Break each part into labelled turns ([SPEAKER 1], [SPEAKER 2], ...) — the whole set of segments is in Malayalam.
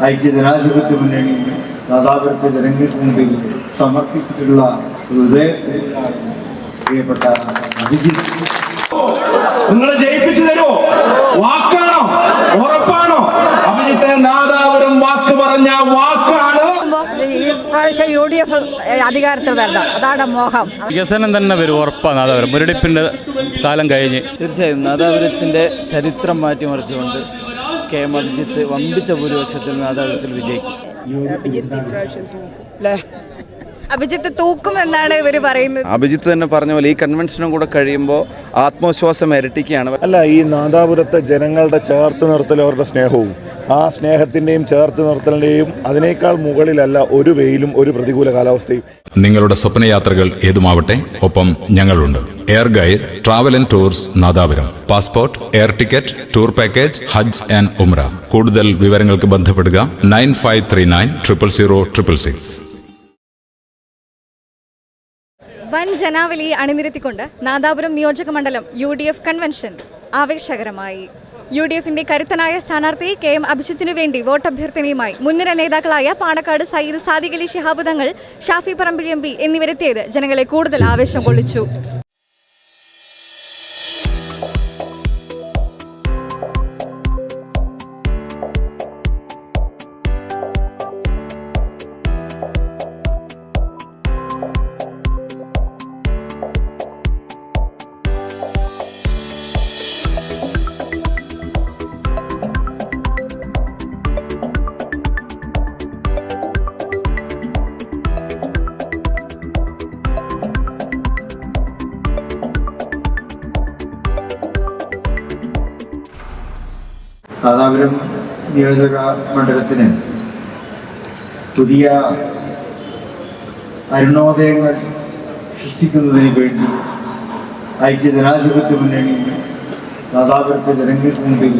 [SPEAKER 1] ഐക്യജനാധിപത്യ മുന്നണി നാദാപുരത്തെ ജനങ്ങൾക്ക് മുമ്പിൽ സമർപ്പിച്ചിട്ടുള്ള പ്രിയപ്പെട്ട അഭിജിത്ത്.
[SPEAKER 2] നിങ്ങൾ ജയിപ്പിച്ചു തരുമോ? വാക്കാണോ? ഉറപ്പാണോ? അഭിജിത്ത് നാദാപുരം വാക്ക് പറഞ്ഞ വാക്കാണ്.
[SPEAKER 3] ഈ പ്രാവശ്യം UDF അധികാരത്തിൽ വരണം, അതാണ് മോഹം.
[SPEAKER 4] വികസനം തന്നെ വരും, ഉറപ്പാണ്. നാദാപുരം മുരടിപ്പിൻ്റെ കാലം കഴിഞ്ഞ്
[SPEAKER 5] തീർച്ചയായും നാദാപുരത്തിൻ്റെ ചരിത്രം മാറ്റിമറിച്ചുകൊണ്ട് KM അഭിജിത്ത് വമ്പിച്ച ഭൂരിപക്ഷത്തിൽ നാദാപുരത്തിൽ വിജയിക്കും.
[SPEAKER 3] അഭിജിത്ത് തൂക്കും എന്നാണ് ഇവർ പറയുന്നത്.
[SPEAKER 6] അഭിജിത്ത് തന്നെ പറഞ്ഞ പോലെ ഈ കൺവെൻഷനും കൂടെ കഴിയുമ്പോൾ ആത്മവിശ്വാസം ഇരട്ടിക്കുകയാണ്.
[SPEAKER 7] അല്ല, ഈ നാദാപുരത്തെ ജനങ്ങളുടെ ചേർത്ത് നിർത്തൽ, അവരുടെ സ്നേഹവും ആ സ്നേഹത്തിൻ്റെയും ചേർത്ത് നിർത്തലിൻ്റെയും അതിനേക്കാൾ മുകളിലല്ല ഒരു വെയിലും ഒരു പ്രതികൂല കാലാവസ്ഥയും.
[SPEAKER 8] നിങ്ങളുടെ സ്വപ്നയാത്രകൾ ഏതുമാവട്ടെ, ഒപ്പം ഞങ്ങളുണ്ട്. Air guide, travel and tours Nadapuram. Passport, air ticket, tour package, Hajj and Umrah. കൂടുതൽ വിവരങ്ങൾക്ക് ബന്ധപ്പെടുക 9539000666.
[SPEAKER 9] വൻ ജനാവലി അണിനിരത്തിക്കൊണ്ട് നാദാപുരം നിയോജക മണ്ഡലം UDF കൺവെൻഷൻ ആവേശകരമായി. UDFിന്റെ കരുത്തനായ സ്ഥാനാർത്ഥി KM അഭിജിത്തിനു വേണ്ടി വോട്ടഭ്യർത്ഥനയുമായി മുൻനിര നേതാക്കളായ പാണക്കാട് സയ്യിദ് സാദിഖ് അലി ശിഹാബ് തങ്ങൾ, ഷാഫി പറമ്പിൽ MP എന്നിവരെത്തിയത് ജനങ്ങളെ കൂടുതൽ ആവേശം കൊള്ളിച്ചു.
[SPEAKER 1] നാദാപുരം നിയോജക മണ്ഡലത്തിന് പുതിയ അരുണോദയങ്ങൾ സൃഷ്ടിക്കുന്നതിന് വേണ്ടി ഐക്യജനാധിപത്യ മുന്നണി നാദാപുരത്തെ ജനങ്ങൾക്ക് മുമ്പിൽ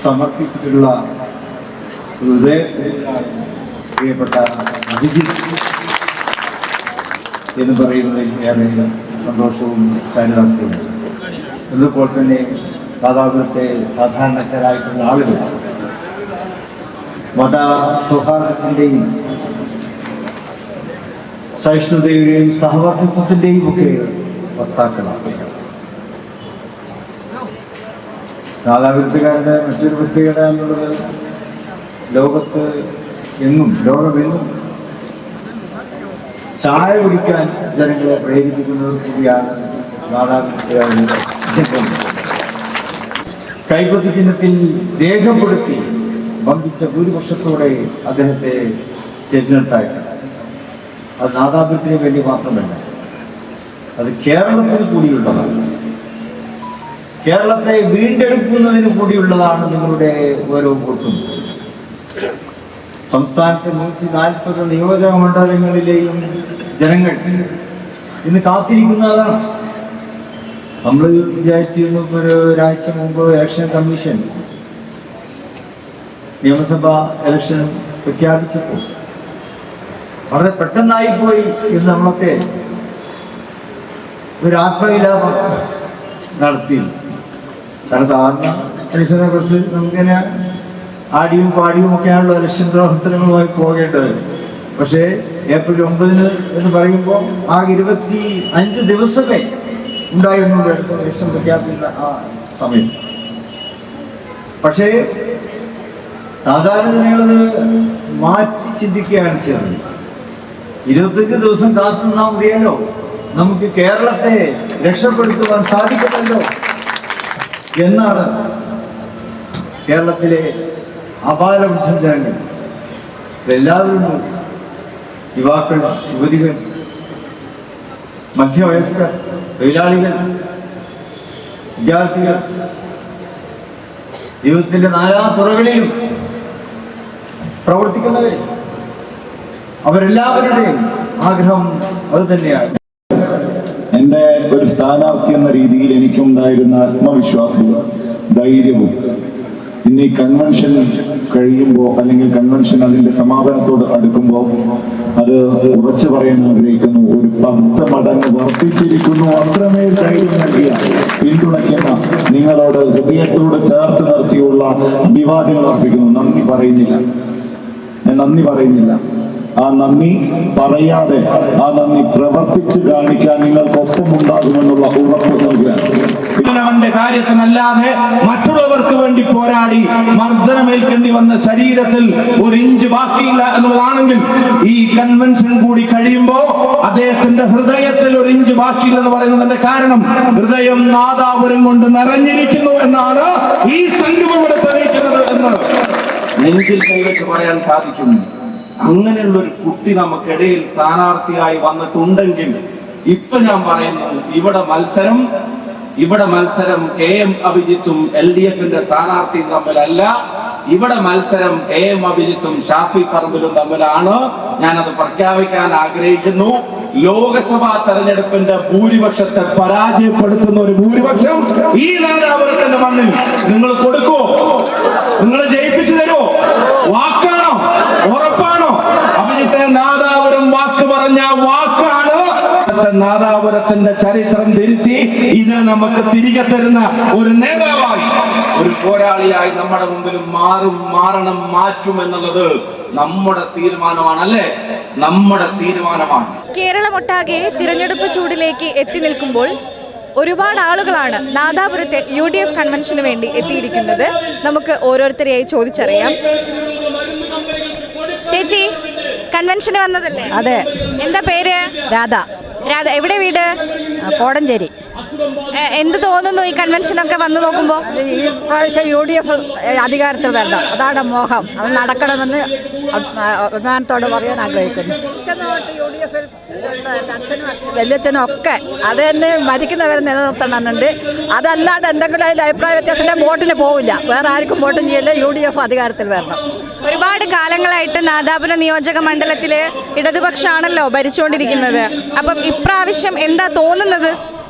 [SPEAKER 1] സമർപ്പിച്ചിട്ടുള്ള പ്രിയപ്പെട്ട അഭിജിത്ത് എന്ന് പറയുന്നതിൽ ഏറെ സന്തോഷവും ചാരിതാർത്ഥ്യവും. അതുപോലെ തന്നെ നാദാപുരത്തെ സാധാരണക്കാരായിട്ടുള്ള ആളുകൾ മത സൗഹാർദ്ദത്തിൻ്റെയും സഹിഷ്ണുതയുടെയും സഹവർത്തിത്വത്തിൻ്റെയും ഒക്കെ വക്താക്കളാണ്. നാദാപുരത്തുകാരുടെ മറ്റൊരു പ്രത്യേകത എന്നുള്ളത് ലോകത്ത് ലോകമെങ്ങും ചായ കുടിക്കാൻ ജനങ്ങളെ പ്രേരിപ്പിക്കുന്നത് കൂടിയാണ് നാദാപുരത്തുകാരുടെ. കൈപ്പത്തി ചിഹ്നത്തിൽ രേഖപ്പെടുത്തി വമ്പിച്ച ഭൂരിപക്ഷത്തോടെ അദ്ദേഹത്തെ തിരഞ്ഞെടുത്തായിട്ട് അത് നാദാപുരത്തിന് വേണ്ടി മാത്രമല്ല, അത് കേരളത്തിന് കൂടിയുള്ളതാണ്. കേരളത്തെ വീണ്ടെടുക്കുന്നതിന് കൂടിയുള്ളതാണ് നിങ്ങളുടെ ഓരോ വോട്ടും. സംസ്ഥാനത്തെ 140 നിയോജക മണ്ഡലങ്ങളിലെയും ജനങ്ങൾ ഇന്ന് കാത്തിരിക്കുന്നതാണ്. നമ്മൾ വിചാരിച്ചിരുന്നു ഒരാഴ്ച മുമ്പ് ഇലക്ഷൻ കമ്മീഷൻ നിയമസഭാ ഇലക്ഷൻ പ്രഖ്യാപിച്ചപ്പോൾ വളരെ പെട്ടെന്നായിപ്പോയി എന്ന് നമ്മളൊക്കെ ഒരു ആത്മവിലാപം നടത്തി. കാരണം സാധാരണ ഇലക്ഷനെ കുറിച്ച് നമുക്കിങ്ങനെ ആടിയും പാടിയും ഒക്കെയാണല്ലോ ഇലക്ഷൻ പ്രവർത്തനങ്ങളുമായി പോകേണ്ടത്. പക്ഷേ April 9 എന്ന് പറയുമ്പോൾ ആകെ 25 ദിവസമേ ഉണ്ടായിരുന്നു ഇലക്ഷൻ പ്രഖ്യാപിക്കുന്ന ആ സമയം. പക്ഷേ സാധാരണ ജനങ്ങളത് മാറ്റി ചിന്തിക്കുകയാണ് ചെയ്തത്. 25 ദിവസം കാത്തുനിന്നാൽ മതിയല്ലോ, നമുക്ക് കേരളത്തെ രക്ഷപ്പെടുത്തുവാൻ സാധിക്കുമല്ലോ എന്നാണ് കേരളത്തിലെ അപാരവൃദ്ധ ജനങ്ങൾ, എല്ലാവരും, യുവാക്കൾ, യുവതികൾ, മധ്യവയസ്കർ, തൊഴിലാളികൾ, വിദ്യാർത്ഥികൾ, ജീവിതത്തിന്റെ നാനാ തുറകളിലും പ്രവർത്തിക്കുന്നവർ, അവരെല്ലാവരുടെയും ആഗ്രഹം അത് തന്നെയാണ്.
[SPEAKER 7] എൻ്റെ ഒരു സ്ഥാനാർത്ഥി എന്ന രീതിയിൽ എനിക്കുണ്ടായിരുന്ന ആത്മവിശ്വാസവും ധൈര്യവും ഇന്ന് ഈ കൺവെൻഷൻ കഴിയുമ്പോൾ, അല്ലെങ്കിൽ കൺവെൻഷൻ അതിന്റെ സമാപനത്തോട് അടുക്കുമ്പോൾ അത് ഉറച്ചു പറയാൻ ആഗ്രഹിക്കുന്നു. ഒരു 10 മടങ്ങ് വർദ്ധിച്ചിരിക്കുന്നു. അത്രമേൽ ധൈര്യം നൽകിയ പിന്തുണയ്ക്കുന്ന
[SPEAKER 1] നിങ്ങളോട് ഹൃദയത്തോട് ചേർത്ത് നിർത്തിയുള്ള അഭിവാദ്യങ്ങൾ അർപ്പിക്കുന്നു. നന്ദി പറയുന്നില്ല, ഞാൻ നന്ദി പറയുന്നില്ല. ആ നന്ദി പറയാതെ ആ നന്ദി പ്രവർത്തിച്ച് കാണിക്കാൻ നിങ്ങൾക്കൊപ്പം ഉണ്ടാകുമെന്നുള്ള ഉറപ്പ് നൽകുകയാണ്.
[SPEAKER 2] അവന്റെ കാര്യത്തിനല്ലാതെ മറ്റുള്ളവർക്ക് വേണ്ടി പോരാടി മർദ്ദനമേൽക്കേണ്ടി വന്ന ശരീരത്തിൽ ഒരു ഇഞ്ച് ബാക്കിയില്ല എന്നുള്ളതാണെങ്കിൽ ഈ കൺവെൻഷൻ കൂടി കഴിയുമ്പോ അദ്ദേഹത്തിന്റെ ഹൃദയത്തിൽ ഒരു ഇഞ്ച് ബാക്കിയില്ലെന്ന് പറയുന്നതിന്റെ കാരണം ഹൃദയം നാദാപുരം കൊണ്ട് നിറഞ്ഞിരിക്കുന്നു എന്നാണ് ഈ സംഗമം ഇവിടെ തെളിയിക്കുന്നത് എന്ന് നെഞ്ചിൽ കൈവച്ച് പറയാൻ സാധിക്കുന്നു. അങ്ങനെയുള്ള ഒരു കുട്ടി നമുക്കിടയിൽ സ്ഥാനാർത്ഥിയായി വന്നിട്ടുണ്ടെങ്കിൽ ഇപ്പൊ ഞാൻ പറയുന്നു, ഇവിടെ മത്സരം KM അഭിജിത്തും LDFന്റെ സ്ഥാനാർത്ഥിയും തമ്മിലല്ല, ഇവിടെ മത്സരം KM അഭിജിത്തും ഷാഫി പറമ്പിലും തമ്മിലാണ്. ഞാനത് പ്രഖ്യാപിക്കാൻ ആഗ്രഹിക്കുന്നു. ലോകസഭാ തെരഞ്ഞെടുപ്പിന്റെ ഭൂരിപക്ഷത്തെ പരാജയപ്പെടുത്തുന്ന ഒരു ഭൂരിപക്ഷം ഈ നാദാപുരത്തിന്റെ മണ്ണിൽ നിങ്ങൾ കൊടുക്കുവോ? നിങ്ങൾ ജയിപ്പിച്ചു തരുമോ? വാക്കാണോ? ഉറപ്പാണോ? അഭിജിത്തെ നാദാപുരം വാക്ക് പറഞ്ഞ വാക്കാണ് നാദാപുരത്തിന്റെ ചരിത്രം തിരുത്തി ഇതിനെ നമുക്ക് തിരികെ തരുന്ന ഒരു നേതാവായി, ഒരു പോരാളിയായി നമ്മുടെ മുമ്പിൽ മാറ്റും എന്നുള്ളത് നമ്മുടെ തീരുമാനമാണ്, അല്ലേ? നമ്മുടെ തീരുമാനമാണ്.
[SPEAKER 9] കേരളമൊട്ടാകെ തിരഞ്ഞെടുപ്പ് ചൂടിലേക്ക് എത്തി നിൽക്കുമ്പോൾ ഒരുപാട് ആളുകളാണ് നാദാപുരത്തെ UDF കൺവെൻഷന് വേണ്ടി എത്തിയിരിക്കുന്നത്. നമുക്ക് ഓരോരുത്തരെയായി ചോദിച്ചറിയാം. ചേച്ചി, കൺവെൻഷന് വന്നതല്ലേ?
[SPEAKER 3] അതെ.
[SPEAKER 9] എന്താ പേര്?
[SPEAKER 3] രാധ.
[SPEAKER 9] രാധ, എവിടെ വീട്?
[SPEAKER 3] കോടഞ്ചേരി.
[SPEAKER 9] എന്ത് തോന്നുന്നു ഈ കൺവെൻഷനൊക്കെ വന്നു നോക്കുമ്പോൾ?
[SPEAKER 3] ഈ പ്രാവശ്യം UDF അധികാരത്തിൽ വരണം, അതാണ് മോഹം. അത് നടക്കണമെന്ന് അഭിമാനത്തോട് പറയാൻ ആഗ്രഹിക്കുന്നു. UDF അച്ഛനും വലിയച്ഛനും ഒക്കെ അത് തന്നെ മരിക്കുന്നവരെ നിലനിർത്തണമെന്നുണ്ട്. അതല്ലാണ്ട് എന്തെങ്കിലും അതിൽ അഭിപ്രായ വ്യത്യാസത്തിന്റെ വോട്ടിന് പോവില്ല, വേറെ ആർക്കും വോട്ടും ചെയ്യില്ല. UDF അധികാരത്തിൽ വരണം.
[SPEAKER 9] ഒരുപാട് കാലങ്ങളായിട്ട് നാദാപുരം നിയോജക മണ്ഡലത്തില് ഇടതുപക്ഷമാണല്ലോ ഭരിച്ചുകൊണ്ടിരിക്കുന്നത്. അപ്പം ഇപ്രാവശ്യം എന്താ തോന്നുന്നത്?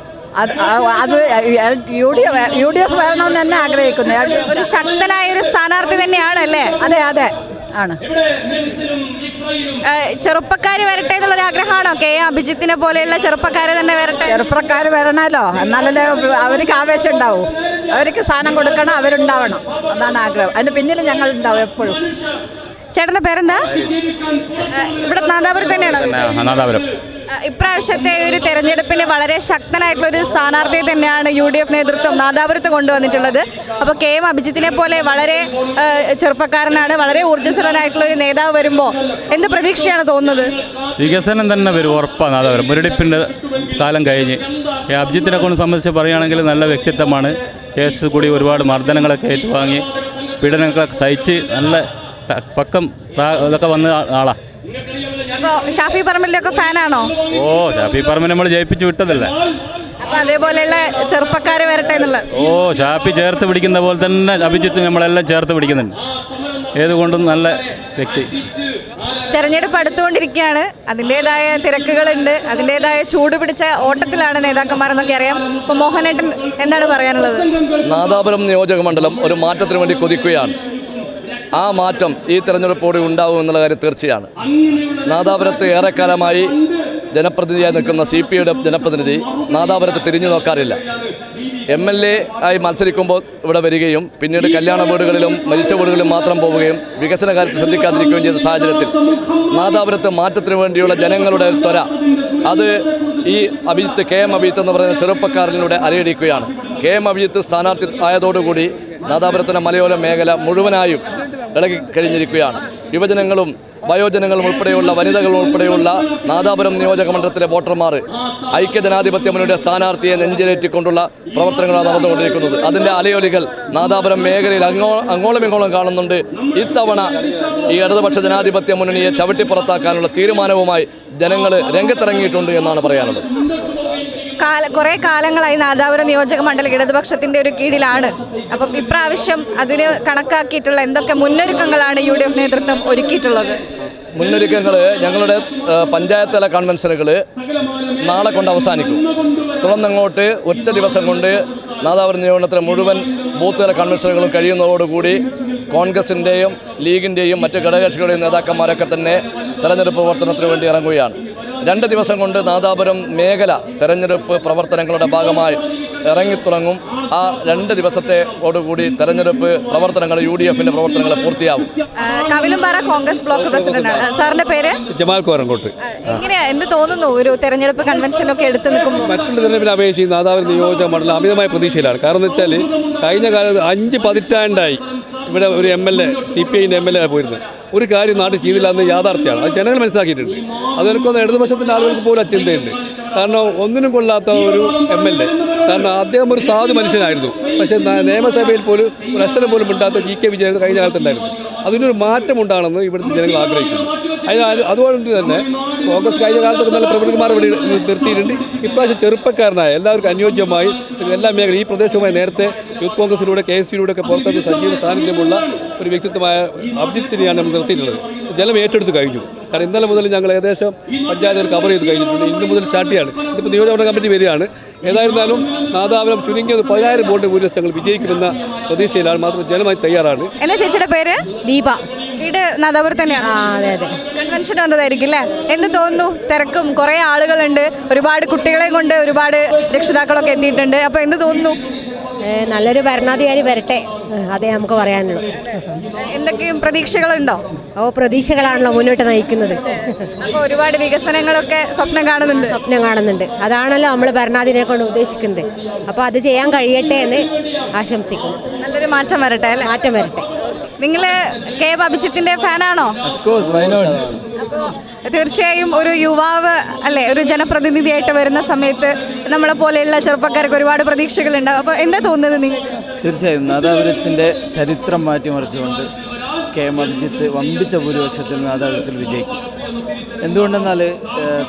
[SPEAKER 3] അത് UDF വരണമെന്ന് തന്നെ ആഗ്രഹിക്കുന്നു.
[SPEAKER 9] ഒരു ശക്തനായ ഒരു സ്ഥാനാർത്ഥി തന്നെയാണല്ലേ?
[SPEAKER 3] അതെ അതെ ആണ്.
[SPEAKER 9] ചെറുപ്പക്കാർ വരട്ടെ എന്നുള്ളൊരു ആഗ്രഹമാണോ? KM അഭിജിത്തിനെ പോലെയുള്ള ചെറുപ്പക്കാരെ തന്നെ വരട്ടെ?
[SPEAKER 3] ചെറുപ്പക്കാർ വരണമല്ലോ, എന്നാലല്ലേ അവർക്ക് ആവേശം ഉണ്ടാവും. അവർക്ക് സ്ഥാനം കൊടുക്കണം, അവരുണ്ടാവണം, അതാണ് ആഗ്രഹം. അതിന് പിന്നിൽ ഞങ്ങൾ ഉണ്ടാവും എപ്പോഴും.
[SPEAKER 9] ചേട്ടന്റെ പേരെന്താ? ഇവിടെ നാദാപുരം തന്നെയാണോ?
[SPEAKER 4] നാദാപുരം.
[SPEAKER 9] ഇപ്രാവശ്യത്തെ ഒരു തെരഞ്ഞെടുപ്പിന് വളരെ ശക്തനായിട്ടുള്ള ഒരു സ്ഥാനാർത്ഥിയെ തന്നെയാണ് UDF നേതൃത്വം നാദാപുരത്ത് കൊണ്ടുവന്നിട്ടുള്ളത്. അപ്പോൾ KM അഭിജിത്തിനെ പോലെ വളരെ ചെറുപ്പക്കാരനാണ്, വളരെ ഊർജ്ജസ്വലനായിട്ടുള്ള ഒരു നേതാവ് വരുമ്പോൾ എന്ത് പ്രതീക്ഷയാണ് തോന്നുന്നത്?
[SPEAKER 4] വികസനം തന്നെ വരും, ഉറപ്പാണ്. നാദാപുരം മുരടിപ്പിൻ്റെ കാലം കഴിഞ്ഞ് അഭിജിത്തിനെ കൊണ്ട് സംബന്ധിച്ച് പറയുകയാണെങ്കിൽ നല്ല വ്യക്തിത്വമാണ്. കേസ് കൂടി ഒരുപാട് മർദ്ദനങ്ങളൊക്കെ ഏറ്റുവാങ്ങി പീഡനങ്ങളൊക്കെ സഹിച്ച് നല്ല പക്കം ഇതൊക്കെ വന്ന ആളാണ്.
[SPEAKER 9] അപ്പോൾ ഷാഫി പറമ്പിലൊക്കെ ഫാനാണോ?
[SPEAKER 4] ഓ, ഷാഫി പറമ്പിൽ നമ്മൾ ജയിപ്പിച്ച് വിട്ടതല്ലേ.
[SPEAKER 9] അപ്പോൾ അതേപോലെയുള്ള ചെറുപ്പക്കാർ വരട്ടെ എന്നുള്ള.
[SPEAKER 4] ഓ, ഷാഫി ചേർത്ത് പിടിക്കുന്ന പോലെ തന്നെ അഭിജിത്ത് നമ്മളെല്ലാം ചേർത്ത് പിടിക്കുന്നുണ്ട്. ഏതുകൊണ്ടും നല്ല വ്യക്തി.
[SPEAKER 9] തെരഞ്ഞെടുപ്പ് അടുത്തുകൊണ്ടിരിക്കുകയാണ്, അതിൻ്റെതായ തിരക്കുകളുണ്ട്, അതിൻ്റെതായ ചൂട് പിടിച്ച ഓട്ടത്തിലാണ് നേതാക്കന്മാരെന്നൊക്കെ അറിയാം. ഇപ്പോൾ മോഹനേട്ടൻ എന്താണ് പറയാനുള്ളത്?
[SPEAKER 10] നാദാപുരം നിയോജക മണ്ഡലം ഒരു മാറ്റത്തിന് വേണ്ടി കൊതിക്കുകയാണ്. ആ മാറ്റം ഈ തെരഞ്ഞെടുപ്പോടെ ഉണ്ടാവും എന്നുള്ള കാര്യം തീർച്ചയാണ്. നാദാപുരത്ത് ഏറെക്കാലമായി ജനപ്രതിനിധിയായി നിൽക്കുന്ന CPയുടെ ജനപ്രതിനിധി നാദാപുരത്ത് തിരിഞ്ഞു നോക്കാറില്ല. MLA ആയി മത്സരിക്കുമ്പോൾ ഇവിടെ വരികയും പിന്നീട് കല്യാണ വീടുകളിലും മരിച്ച വീടുകളിലും മാത്രം പോവുകയും വികസന കാര്യത്തിൽ ശ്രദ്ധിക്കാതിരിക്കുകയും ചെയ്ത സാഹചര്യത്തിൽ നാദാപുരത്ത് മാറ്റത്തിന് വേണ്ടിയുള്ള ജനങ്ങളുടെ ത്വര അത് ഈ അഭിജിത്ത് KM അഭിജിത്ത് എന്ന് പറയുന്ന ചെറുപ്പക്കാരനിലൂടെ അലയടിക്കുകയാണ്. KM അഭിജിത്ത് സ്ഥാനാർത്ഥി ആയതോടുകൂടി നാദാപുരത്തിൻ്റെ മലയോര മേഖല മുഴുവനായും ഇളകി കഴിഞ്ഞിരിക്കുകയാണ്. യുവജനങ്ങളും വയോജനങ്ങളും ഉൾപ്പെടെയുള്ള വനിതകളും ഉൾപ്പെടെയുള്ള നാദാപുരം നിയോജക മണ്ഡലത്തിലെ വോട്ടർമാർ ഐക്യജനാധിപത്യ മുന്നണിയുടെ സ്ഥാനാർത്ഥിയെ നെഞ്ചിലേറ്റിക്കൊണ്ടുള്ള പ്രവർത്തനങ്ങളാണ് നടന്നുകൊണ്ടിരിക്കുന്നത്. അതിൻ്റെ അലയൊലികൾ നാദാപുരം മേഖലയിൽ അങ്ങോളം ഇങ്ങോളം കാണുന്നുണ്ട്. ഇത്തവണ ഈ ഇടതുപക്ഷ ജനാധിപത്യ മുന്നണിയെ ചവിട്ടിപ്പുറത്താക്കാനുള്ള തീരുമാനവുമായി ജനങ്ങൾ രംഗത്തിറങ്ങിയിട്ടുണ്ട് എന്നാണ് പറയാനുള്ളത്.
[SPEAKER 9] കുറേ കാലങ്ങളായി നാദാപുരം നിയോജക മണ്ഡലം ഇടതുപക്ഷത്തിൻ്റെ ഒരു കീഴിലാണ്. അപ്പം ഇപ്രാവശ്യം അതിന് കണക്കാക്കിയിട്ടുള്ള എന്തൊക്കെ മുന്നൊരുക്കങ്ങളാണ് UDF നേതൃത്വം ഒരുക്കിയിട്ടുള്ളത്?
[SPEAKER 10] മുന്നൊരുക്കങ്ങൾ ഞങ്ങളുടെ പഞ്ചായത്ത് തല കൺവെൻഷനുകൾ നാളെ കൊണ്ട് അവസാനിക്കും. തുടർന്നങ്ങോട്ട് ഒറ്റ ദിവസം കൊണ്ട് നാദാപുരം നിയോജകത്തിലെ മുഴുവൻ ബൂത്ത് തല കൺവെൻഷനുകളും കഴിയുന്നതോടുകൂടി കോൺഗ്രസിൻ്റെയും ലീഗിൻ്റെയും മറ്റ് ഘടകകക്ഷികളുടെയും നേതാക്കന്മാരൊക്കെ തന്നെ തെരഞ്ഞെടുപ്പ് പ്രവർത്തനത്തിന് വേണ്ടി ഇറങ്ങുകയാണ്. 2 ദിവസം കൊണ്ട് നാദാപുരം മേഖല തെരഞ്ഞെടുപ്പ് പ്രവർത്തനങ്ങളുടെ ഭാഗമായി ഇറങ്ങിത്തുടങ്ങും. ആ 2 ദിവസത്തോടുകൂടി തെരഞ്ഞെടുപ്പ് പ്രവർത്തനങ്ങൾ UDFിൻ്റെ പ്രവർത്തനങ്ങൾ പൂർത്തിയാവും.
[SPEAKER 9] കവിലുംപാറ കോൺഗ്രസ് ബ്ലോക്ക് പ്രസിഡന്റാണ്. സാറിന്റെ പേര്?
[SPEAKER 11] ജമാൽ കോരങ്കോട്ട്.
[SPEAKER 9] എങ്ങനെയാ, എന്ത് തോന്നുന്നു ഒരു തെരഞ്ഞെടുപ്പ് കൺവെൻഷനിലൊക്കെ എടുത്തു നിൽക്കുമ്പോൾ?
[SPEAKER 11] മറ്റുള്ള തെരഞ്ഞെടുപ്പിനെ അപേക്ഷിച്ച് നാദാപുരം നിയോജക മണ്ഡലം അമിതമായ പ്രതീക്ഷയിലാണ്. കാരണം എന്ന് വെച്ചാൽ കഴിഞ്ഞ കാലത്ത് 5 പതിറ്റാണ്ടായി ഇവിടെ ഒരു MLA CPIൻ്റെ MLA പോയിരുന്നത്. ഒരു കാര്യം നാട്ടിൽ ചെയ്തില്ല എന്ന് യാഥാർത്ഥ്യമാണ്. അത് ജനങ്ങൾ മനസ്സിലാക്കിയിട്ടുണ്ട്. അതെനിക്കൊന്ന് ഇടതുപക്ഷത്തിൻ്റെ ആളുകൾക്ക് പോലും ആ ചിന്തയുണ്ട്. കാരണം ഒന്നിനും കൊള്ളാത്ത ഒരു MLA. കാരണം അദ്ദേഹം ഒരു സാധു മനുഷ്യനായിരുന്നു. പക്ഷേ നിയമസഭയിൽ പോലും ഒരു അക്ഷരം പോലും ഉണ്ടാത്ത GK വിജയൻ കഴിഞ്ഞ കാലത്തുണ്ടായിരുന്നു. അതിനൊരു മാറ്റമുണ്ടാകണമെന്ന് ഇവിടുത്തെ ജനങ്ങൾ ആഗ്രഹിക്കുന്നു. അതുകൊണ്ട് തന്നെ കോൺഗ്രസ് കഴിഞ്ഞ കാലത്തൊക്കെ നല്ല പ്രമുഖന്മാർ ഇവിടെ നിർത്തിയിട്ടുണ്ട്. ഇപ്രാവശ്യം ചെറുപ്പക്കാരനായ എല്ലാവർക്കും അനുയോജ്യമായി എല്ലാ മേഖല ഈ പ്രദേശവുമായി നേരത്തെ യൂത്ത് കോൺഗ്രസിലൂടെ KSUയിലൂടെ ഒക്കെ പുറത്തെടുത്ത് സജീവ സാന്നിധ്യമുള്ള ഒരു വ്യക്തിത്വമായ അഭിജിത്തിനെയാണ് നമ്മൾ നിർത്തിയിട്ടുള്ളത്. ജലം ഏറ്റെടുത്ത് കഴിഞ്ഞു. കാരണം ഇന്നലെ മുതൽ ഞങ്ങൾ ഏകദേശം പഞ്ചായത്തുകൾ കവർ ചെയ്ത് കഴിഞ്ഞിട്ടുണ്ട്. ഇന്ന് മുതൽ സ്റ്റാർട്ടിയാണ്. ഇതിപ്പോൾ നിയോജകമണ്ഡലം കമ്മിറ്റി വരികയാണ്. ഏതായിരുന്നാലും നാദാപുരം ചുരുങ്ങിയത് 10,000 വോട്ട് ഭൂരിപക്ഷങ്ങൾ വിജയിക്കുമെന്ന പ്രതീക്ഷയിലാണ്. മാത്രം ജനമായി തയ്യാറാണ്.
[SPEAKER 9] എന്നാ ചേച്ചിയുടെ പേര്? ദീപ. വീട് നാദാപുരം തന്നെയാണ്.
[SPEAKER 3] അതെ അതെ.
[SPEAKER 9] കൺവെൻഷൻ വന്നതായിരിക്കും അല്ലേ? എന്ത് തോന്നുന്നു? തിരക്കും, കുറേ ആളുകളുണ്ട്, ഒരുപാട് കുട്ടികളെയും കൊണ്ട് ഒരുപാട് രക്ഷിതാക്കളൊക്കെ എത്തിയിട്ടുണ്ട്. അപ്പോൾ എന്ത് തോന്നുന്നു?
[SPEAKER 3] നല്ലൊരു ഭരണാധികാരി വരട്ടെ, അതേ നമുക്ക് പറയാനുള്ളൂ.
[SPEAKER 9] എന്തൊക്കെയും പ്രതീക്ഷകളുണ്ടോ?
[SPEAKER 3] പ്രതീക്ഷകളാണല്ലോ മുന്നോട്ട് നയിക്കുന്നത്.
[SPEAKER 9] അപ്പോൾ ഒരുപാട് വികസനങ്ങളൊക്കെ സ്വപ്നം കാണുന്നുണ്ട്.
[SPEAKER 3] അതാണല്ലോ നമ്മൾ ഭരണാധികാരിയെ കൊണ്ട് ഉദ്ദേശിക്കുന്നത്. അപ്പോൾ അത് ചെയ്യാൻ കഴിയട്ടെ എന്ന് ആശംസിക്കുന്നു.
[SPEAKER 9] നല്ലൊരു മാറ്റം വരട്ടെ അല്ലേ?
[SPEAKER 3] മാറ്റം വരട്ടെ.
[SPEAKER 9] നിങ്ങൾ KM അഭിജിത്തിന്റെ ഫാനാണോ? അപ്പോൾ തീർച്ചയായും ഒരു യുവാവ് അല്ലേ, ഒരു ജനപ്രതിനിധിയായിട്ട് വരുന്ന സമയത്ത് നമ്മളെ പോലെയുള്ള ചെറുപ്പക്കാർക്ക് ഒരുപാട് പ്രതീക്ഷകളുണ്ടാവും. അപ്പോൾ എന്താ തോന്നുന്നത് നിങ്ങൾക്ക്?
[SPEAKER 5] തീർച്ചയായും നാദാപുരത്തിൻ്റെ ചരിത്രം മാറ്റിമറിച്ചുകൊണ്ട് KM അഭിജിത്ത് വമ്പിച്ച ഭൂരിപക്ഷത്തിൽ നാദാപുരത്തിൽ വിജയിക്കും. എന്തുകൊണ്ടെന്നാൽ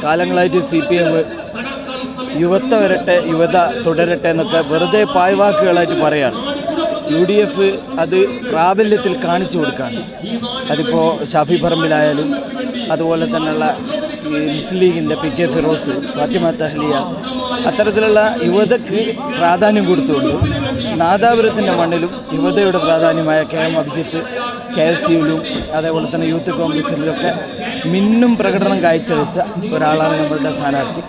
[SPEAKER 5] കാലങ്ങളായിട്ട് CPM യുവത്വ വരട്ടെ, യുവത തുടരട്ടെ എന്നൊക്കെ വെറുതെ പായ്വാക്കുകളായിട്ട് പറയാണ്. UDF അത് പ്രാബല്യത്തിൽ കാണിച്ചു കൊടുക്കുകയാണ്. അതിപ്പോൾ ഷാഫി പറമ്പിലായാലും അതുപോലെ തന്നെയുള്ള മുസ്ലിം ലീഗിൻ്റെ PK ഫിറോസ്, ഫാത്തിമ തഹ്ലിയ, അത്തരത്തിലുള്ള യുവതയ്ക്ക് പ്രാധാന്യം കൊടുത്തുകൊണ്ട് നാദാപുരത്തിൻ്റെ മണ്ണിലും യുവതയുടെ പ്രാധാന്യമായ KM അഭിജിത്ത് KSUയിലും അതേപോലെ തന്നെ യൂത്ത് കോൺഗ്രസിലൊക്കെ മിന്നും പ്രകടനം കാഴ്ചവെച്ച ഒരാളാണ് നമ്മളുടെ സ്ഥാനാർത്ഥി.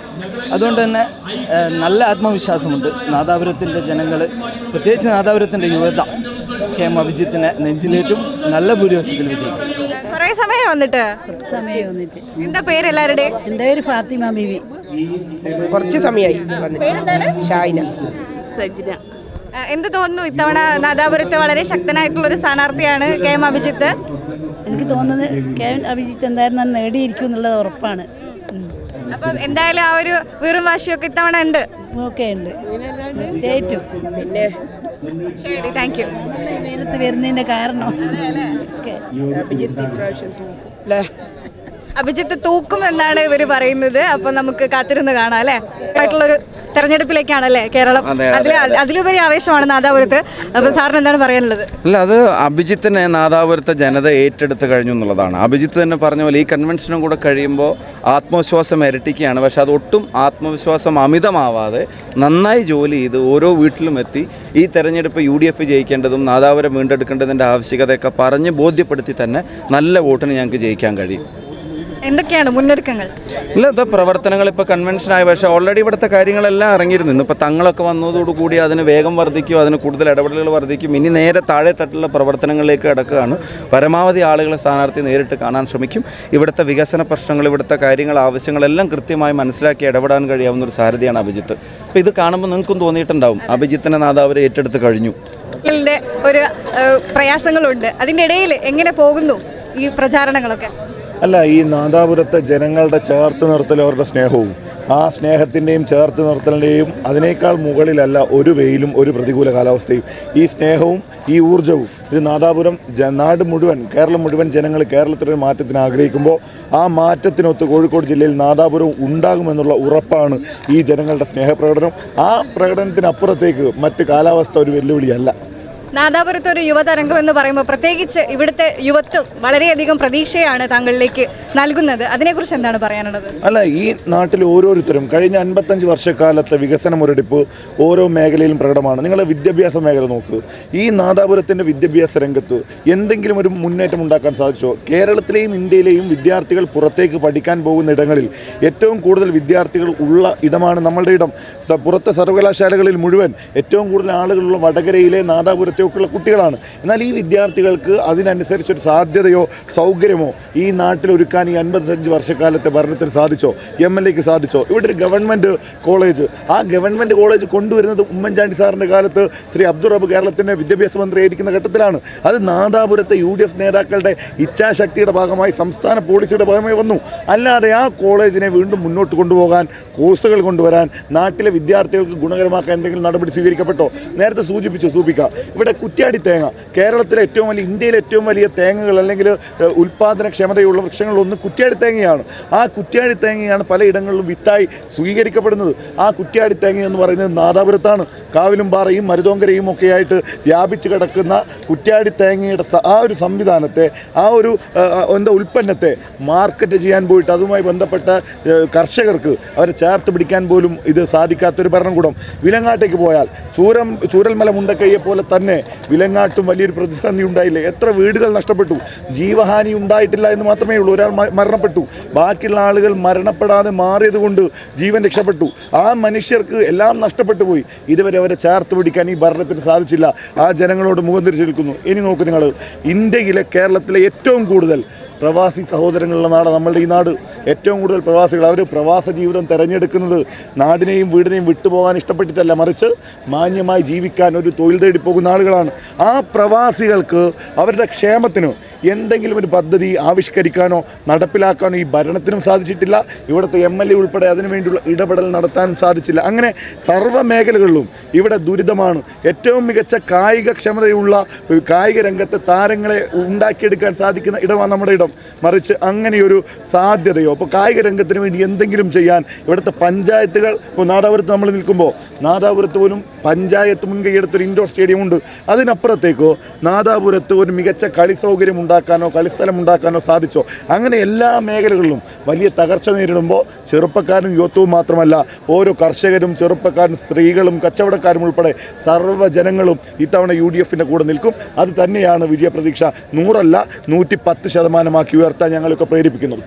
[SPEAKER 5] അതുകൊണ്ട് തന്നെ നല്ല ആത്മവിശ്വാസമുണ്ട്. നാദാപുരത്തിൻ്റെ ജനങ്ങൾ, പ്രത്യേകിച്ച് നാദാപുരത്തിൻ്റെ യുവത KM അഭിജിത്തിനെ നെഞ്ചിലേറ്റും നല്ല ഭൂരിപക്ഷത്തിൽ വിജയിക്കും.
[SPEAKER 9] കുറേ സമയം വന്നിട്ട്? എന്താ പേര് എല്ലാവരുടെയും?
[SPEAKER 3] എൻ്റെ പേര് ഫാത്തിമ ബീവി.
[SPEAKER 12] കുറച്ച് സമയമായി.
[SPEAKER 9] പേരെന്താണ്?
[SPEAKER 12] ഷായിന.
[SPEAKER 9] സജ്ന. എന്ത് തോന്നുന്നു, ഇത്തവണ നാദാപുരത്ത് വളരെ ശക്തനായിട്ടുള്ളൊരു സ്ഥാനാർത്ഥിയാണ് KM അഭിജിത്ത്?
[SPEAKER 3] എനിക്ക് തോന്നുന്നത് KM അഭിജിത്ത് എന്തായാലും നേടിയിരിക്കും എന്നുള്ളത് ഉറപ്പാണ്.
[SPEAKER 9] അപ്പം എന്തായാലും ആ ഒരു വീറും വാശിയൊക്കെ ഇത്തവണ ഉണ്ട്.
[SPEAKER 3] ഓക്കെ ഉണ്ട്, തീർച്ചയായിട്ടും.
[SPEAKER 12] പിന്നെ
[SPEAKER 9] ശരി, താങ്ക് യു.
[SPEAKER 3] വെയിലത്ത് വരുന്നതിൻ്റെ കാരണം
[SPEAKER 12] അഭിജിത്ത് ഇപ്രാവശ്യം തൂക്കും അല്ലേ?
[SPEAKER 9] അഭിജിത്ത് തൂക്കും എന്നാണ് ഇവർ പറയുന്നത്. അപ്പൊ നമുക്ക് കാത്തിരുന്ന് കാണാം അല്ലേ? ആയിട്ടുള്ളൊരു തെരഞ്ഞെടുപ്പിലേക്കാണല്ലേ കേരളം. അതിലുപരി ആവേശമാണ് നാദാപുരത്ത്. അപ്പൊ സാറിന് എന്താണ് പറയാനുള്ളത്?
[SPEAKER 6] അല്ല, അത് അഭിജിത്തിനെ നാദാപുരത്തെ ജനത ഏറ്റെടുത്ത് കഴിഞ്ഞു എന്നുള്ളതാണ്. അഭിജിത്ത് തന്നെ പറഞ്ഞ പോലെ ഈ കൺവെൻഷനും കൂടെ കഴിയുമ്പോൾ ആത്മവിശ്വാസം ഇരട്ടിക്കുകയാണ്. പക്ഷെ അതൊട്ടും ആത്മവിശ്വാസം അമിതമാവാതെ നന്നായി ജോലി ചെയ്ത് ഓരോ വീട്ടിലും എത്തി ഈ തെരഞ്ഞെടുപ്പ് UDF ജയിക്കേണ്ടതും നാദാപുരം വീണ്ടെടുക്കേണ്ടതിൻ്റെ ആവശ്യകതയൊക്കെ പറഞ്ഞ് ബോധ്യപ്പെടുത്തി തന്നെ നല്ല വോട്ടിന് ഞങ്ങൾക്ക് ജയിക്കാൻ കഴിയും.
[SPEAKER 9] എന്തൊക്കെയാണ് മുന്നൊരുക്കങ്ങൾ?
[SPEAKER 6] ഇല്ല, ഇപ്പോൾ പ്രവർത്തനങ്ങൾ ഇപ്പോൾ കൺവെൻഷനായി, പക്ഷേ ഓൾറെഡി ഇവിടുത്തെ കാര്യങ്ങളെല്ലാം ഇറങ്ങിയിരുന്നു. ഇന്നിപ്പോൾ തങ്ങളൊക്കെ വന്നതോടുകൂടി അതിന് വേഗം വർദ്ധിക്കും, അതിന് കൂടുതൽ ഇടപെടലുകൾ വർദ്ധിക്കും. ഇനി നേരെ താഴെ തട്ടുള്ള പ്രവർത്തനങ്ങളിലേക്ക് കിടക്കുകയാണ്. പരമാവധി ആളുകളെ സ്ഥാനാർത്ഥി നേരിട്ട് കാണാൻ ശ്രമിക്കും. ഇവിടുത്തെ വികസന പ്രശ്നങ്ങൾ, ഇവിടുത്തെ കാര്യങ്ങൾ, ആവശ്യങ്ങളെല്ലാം കൃത്യമായി മനസ്സിലാക്കി ഇടപെടാൻ കഴിയാവുന്ന ഒരു സാരഥിയാണ് അഭിജിത്ത്. അപ്പോൾ ഇത് കാണുമ്പോൾ നിങ്ങൾക്കും തോന്നിയിട്ടുണ്ടാവും അഭിജിത്തിനെ നാദാപുരം ഏറ്റെടുത്ത് കഴിഞ്ഞു.
[SPEAKER 9] ഒരു പ്രയാസങ്ങളുണ്ട്, അതിൻ്റെ ഇടയിൽ എങ്ങനെ പോകുന്നു ഈ പ്രചാരണങ്ങളൊക്കെ?
[SPEAKER 7] അല്ല, ഈ നാദാപുരത്തെ ജനങ്ങളുടെ ചേർത്ത് നിർത്തൽ, അവരുടെ സ്നേഹവും, ആ സ്നേഹത്തിൻ്റെയും ചേർത്ത് നിർത്തലിൻ്റെയും അതിനേക്കാൾ മുകളിലല്ല ഒരു വെയിലും ഒരു പ്രതികൂല കാലാവസ്ഥയും. ഈ സ്നേഹവും ഈ ഊർജ്ജവും ഇത് നാദാപുരം നാട് മുഴുവൻ, കേരളം മുഴുവൻ ജനങ്ങൾ കേരളത്തിലൊരു മാറ്റത്തിന് ആഗ്രഹിക്കുമ്പോൾ ആ മാറ്റത്തിനൊത്ത് കോഴിക്കോട് ജില്ലയിൽ നാദാപുരം ഉണ്ടാകുമെന്നുള്ള ഉറപ്പാണ് ഈ ജനങ്ങളുടെ സ്നേഹപ്രകടനം. ആ പ്രകടനത്തിനപ്പുറത്തേക്ക് മറ്റ് കാലാവസ്ഥ ഒരു വെല്ലുവിളിയല്ല.
[SPEAKER 9] നാദാപുരത്ത് ഒരു യുവതരംഗം എന്ന് പറയുമ്പോൾ പ്രത്യേകിച്ച് ഇവിടുത്തെ യുവത്വം വളരെയധികം പ്രതീക്ഷയാണ് താങ്കളിലേക്ക് നൽകുന്നത്. അതിനെക്കുറിച്ച് എന്താണ് പറയാനുള്ളത്?
[SPEAKER 7] അല്ല, ഈ നാട്ടിൽ ഓരോരുത്തരും കഴിഞ്ഞ 55 വർഷക്കാലത്തെ വികസന മുരടിപ്പ് ഓരോ മേഖലയിലും പ്രകടമാണ്. നിങ്ങൾ വിദ്യാഭ്യാസ മേഖല നോക്കൂ. ഈ നാദാപുരത്തിൻ്റെ വിദ്യാഭ്യാസ രംഗത്ത് എന്തെങ്കിലും ഒരു മുന്നേറ്റം ഉണ്ടാക്കാൻ സാധിച്ചോ? കേരളത്തിലെയും ഇന്ത്യയിലെയും വിദ്യാർത്ഥികൾ പുറത്തേക്ക് പഠിക്കാൻ പോകുന്ന ഇടങ്ങളിൽ ഏറ്റവും കൂടുതൽ വിദ്യാർത്ഥികൾ ഉള്ള ഇടമാണ് നമ്മളുടെ ഇടം. പുറത്തെ സർവകലാശാലകളിൽ മുഴുവൻ ഏറ്റവും കൂടുതൽ ആളുകളുള്ള വടകരയിലെ നാദാപുരത്തേക്കുള്ള കുട്ടികളാണ്. എന്നാൽ ഈ വിദ്യാർത്ഥികൾക്ക് അതിനനുസരിച്ചൊരു സാധ്യതയോ സൗകര്യമോ ഈ നാട്ടിൽ ഒരുക്കാൻ ഈ 55 വർഷക്കാലത്തെ ഭരണത്തിന് സാധിച്ചോ? MLAക്ക് സാധിച്ചോ? ഇവിടെ ഒരു ഗവൺമെൻറ് കോളേജ്, ആ ഗവൺമെൻറ് കോളേജ് കൊണ്ടുവരുന്നത് ഉമ്മൻചാണ്ടി സാറിൻ്റെ കാലത്ത് ശ്രീ അബ്ദുൾ റബ്ബ് കേരളത്തിൻ്റെ വിദ്യാഭ്യാസ മന്ത്രിയായിരിക്കുന്ന ഘട്ടത്തിലാണ്. അത് നാദാപുരത്തെ UDF നേതാക്കളുടെ ഇച്ഛാശക്തിയുടെ ഭാഗമായി, സംസ്ഥാന പോളിസിയുടെ ഭാഗമായി വന്നു. അല്ലാതെ ആ കോളേജിനെ വീണ്ടും മുന്നോട്ട് കൊണ്ടുപോകാൻ, കോഴ്സുകൾ കൊണ്ടുവരാൻ, നാട്ടിലെ വിദ്യാർത്ഥികൾക്ക് ഗുണകരമാക്കാൻ എന്തെങ്കിലും നടപടി സ്വീകരിക്കപ്പെട്ടോ? നേരത്തെ സൂചിപ്പിച്ചു സൂപിക്ക, ഇവിടെ കുറ്റ്യാടി തേങ്ങ കേരളത്തിലെ ഏറ്റവും വലിയ, ഇന്ത്യയിലെ ഏറ്റവും വലിയ തേങ്ങകൾ അല്ലെങ്കിൽ ഉൽപ്പാദനക്ഷമതയുള്ള വൃക്ഷങ്ങളിലൊന്ന് കുറ്റ്യാടി തേങ്ങയാണ്. ആ കുറ്റ്യാടി തേങ്ങയാണ് പലയിടങ്ങളിലും വിത്തായി സ്വീകരിക്കപ്പെടുന്നത്. ആ കുറ്റ്യാടി തേങ്ങ എന്ന് പറയുന്നത് നാദാപുരത്താണ്. കാവിലും പാറയും മരുതോങ്കരയും ഒക്കെയായിട്ട് വ്യാപിച്ച് കിടക്കുന്ന കുറ്റ്യാടി തേങ്ങയുടെ ആ ഒരു സംവിധാനത്തെ, ആ ഒരു ഉൽപ്പന്നത്തെ മാർക്കറ്റ് ചെയ്യാൻ പോയിട്ട് അതുമായി ബന്ധപ്പെട്ട കർഷകർക്ക് അവരെ ചേർത്ത് പിടിക്കാൻ പോലും ഇത് സാധിക്കാത്തൊരു ഭരണകൂടം. വിലങ്ങാട്ടേക്ക് പോയാൽ ചൂരൽമല മുണ്ടക്കൈയെ പോലെ തന്നെ വിലങ്ങാട്ടും വലിയൊരു പ്രതിസന്ധി ഉണ്ടായില്ലേ? എത്ര വീടുകൾ നഷ്ടപ്പെട്ടു? ജീവഹാനി ഉണ്ടായിട്ടില്ല എന്ന് മാത്രമേ ഉള്ളൂ. ഒരാൾ മരണപ്പെട്ടു, ബാക്കിയുള്ള ആളുകൾ മരണപ്പെടാതെ മാറിയത് കൊണ്ട് ജീവൻ രക്ഷപ്പെട്ടു. ആ മനുഷ്യർക്ക് എല്ലാം നഷ്ടപ്പെട്ടു പോയി. ഇതുവരെ അവരെ ചേർത്ത് പിടിക്കാൻ ഈ ഭരണത്തിന് സാധിച്ചില്ല. ആ ജനങ്ങളോട് മുഖം തിരിച്ചു നിൽക്കുന്നു. ഇനി നോക്കൂ നിങ്ങൾ, ഇന്ത്യയിലെ കേരളത്തിലെ ഏറ്റവും കൂടുതൽ പ്രവാസി സഹോദരങ്ങളുള്ള നാടാണ് നമ്മളുടെ ഈ നാട്. ഏറ്റവും കൂടുതൽ പ്രവാസികൾ, അവർ പ്രവാസ ജീവിതം തിരഞ്ഞെടുക്കുന്നത് നാടിനെയും വീടിനെയും വിട്ടുപോകാൻ ഇഷ്ടപ്പെട്ടിട്ടല്ല, മറിച്ച് മാന്യമായി ജീവിക്കാൻ ഒരു തൊഴിൽ തേടി പോകുന്ന ആളുകളാണ്. ആ പ്രവാസികൾക്ക് അവരുടെ ക്ഷേമത്തിനോ എന്തെങ്കിലും ഒരു പദ്ധതി ആവിഷ്കരിക്കാനോ നടപ്പിലാക്കാനോ ഈ ഭരണത്തിനും സാധിച്ചിട്ടില്ല. ഇവിടുത്തെ MLA ഉൾപ്പെടെ അതിനുവേണ്ടിയുള്ള ഇടപെടൽ നടത്താനും സാധിച്ചില്ല. അങ്ങനെ സർവ്വ മേഖലകളിലും ഇവിടെ ദുരിതമാണ്. ഏറ്റവും മികച്ച കായികക്ഷമതയുള്ള കായിക രംഗത്തെ താരങ്ങളെ ഉണ്ടാക്കിയെടുക്കാൻ സാധിക്കുന്ന ഇടമാണ് നമ്മുടെ ഇടം. മറിച്ച് അങ്ങനെയൊരു സാധ്യതയോ, അപ്പോൾ കായിക രംഗത്തിന് വേണ്ടി എന്തെങ്കിലും ചെയ്യാൻ ഇവിടുത്തെ പഞ്ചായത്തുകൾ, ഇപ്പോൾ നാദാപുരത്ത് നമ്മൾ നിൽക്കുമ്പോൾ നാദാപുരത്ത് പോലും പഞ്ചായത്ത് മുൻകൈയെടുത്തൊരു ഇൻഡോർ സ്റ്റേഡിയം ഉണ്ട്. അതിനപ്പുറത്തേക്കോ നാദാപുരത്ത് ഒരു മികച്ച കളി സൗകര്യം ഉണ്ടാക്കാനോ കളിസ്ഥലം ഉണ്ടാക്കാനോ സാധിച്ചോ? അങ്ങനെ എല്ലാ മേഖലകളിലും വലിയ തകർച്ച നേരിടുമ്പോൾ ചെറുപ്പക്കാരും യുവത്വവും മാത്രമല്ല, ഓരോ കർഷകരും, ചെറുപ്പക്കാരും, സ്ത്രീകളും, കച്ചവടക്കാരും ഉൾപ്പെടെ സർവ്വജനങ്ങളും ഇത്തവണ UDFൻ്റെ കൂടെ നിൽക്കും. അത് തന്നെയാണ് വിജയപ്രതീക്ഷ 100 അല്ല 110% ഉയർത്താൻ ഞങ്ങളൊക്കെ പ്രേരിപ്പിക്കുന്നത്.